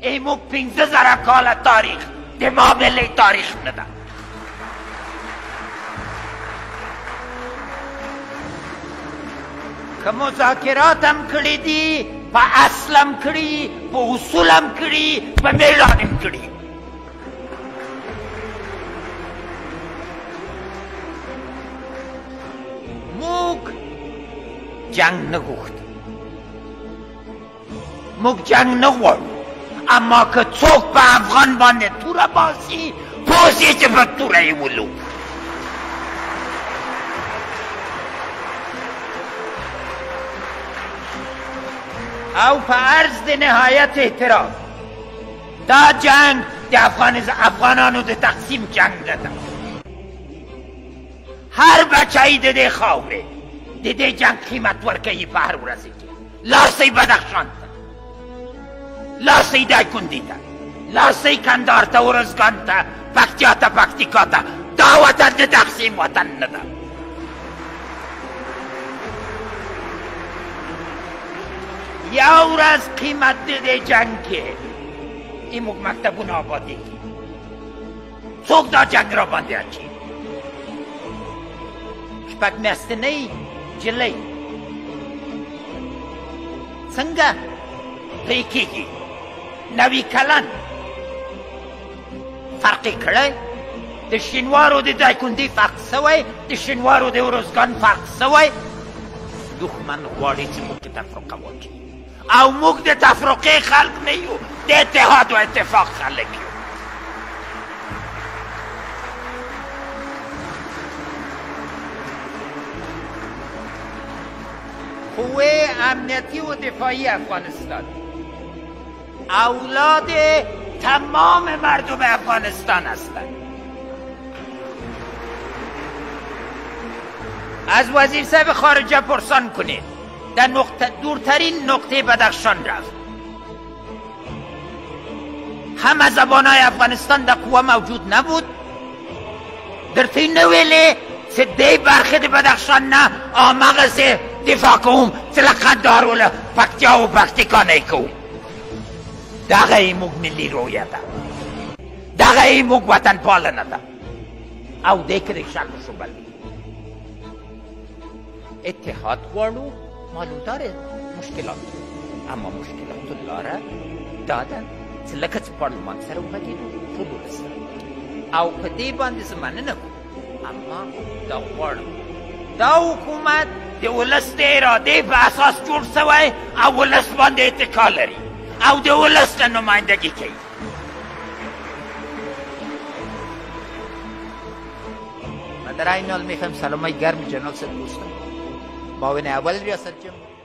ایمو 15,000 کال تاریخ د معامله تاریخ نه ده. که مذاکراتم کړي دي په اصلم کړي په اصولم کړي په میړانم کړي. موږ جنگ نه غوښت، موږ جنگ نه غواړو، اما که څوک په افغان باندې توره باسي پوه چې په توره یې ولو. او په عرض د نهایت احترام دا جنگ د افغانانو د تقسیم جنگ نه ده. هر بچه‌ای د دې خاورې د دې جنگ قیمت ورکوي په هر ورځ کې. لاسۍ بدخشان ته، لاسۍ دایکنډي ته، لاسۍ کندهار ته، ارزګان ته، پکتیا ته، پکتیکا ته. دا وطن د تقسیم وطن نه ده. یو ورځ قیمت د دې جنگ کې این موږ مکتبونه آبادېږي. څوک دا جنگ را باندې اچي؟ شپږ میاشتنۍ جلۍ څنګه پرې کېږي؟ نوي کلن فرق یې کړی؟ د شینوارو د دایکنډي فرق سوی، د شینوارو د ارزګان فرق سوی. دښمن غواړي چې موږ کې تفرقه واچوي، او موږ د تفرقې خلق نه یو، د اتحاد و اتفاق خلق یو. قوه امنیتی و دفاعی افغانستان اولاد تمام مردم افغانستان هستند. از وزیر صاحب خارجه پرسان کنید، در دورترین نقطه بدخشان رفت. همه زبانهای افغانستان در قوه موجود نبود. در تی نویلی چه دی برخی دی بدخشان نه آمغه سه دفاع کوم چه لقندار ولا پکتیا و پکتیکا نیکوم. دغه ایموگ ملی رویه ده، دغه ایموگ وطن پالنه ده. او دیکری شرمشو بلی اتحاد غواړو. معلوم داره مشکلات، اما مشکلات لاره دادن چې لکه چې پارلمان سره وغږېدو ټول ولس سره. او په دې باندې زه مننه کوم، اما دا غواړم دا حکومت د ولس د ارادې په اساس جوړ سوی او ولس باندې اتکا لري او د ولس نه نمایندګي کوي. و در این حال میخوایم سلامای گرم جناب صاحب دوستان معاون اول ریاست جمهوری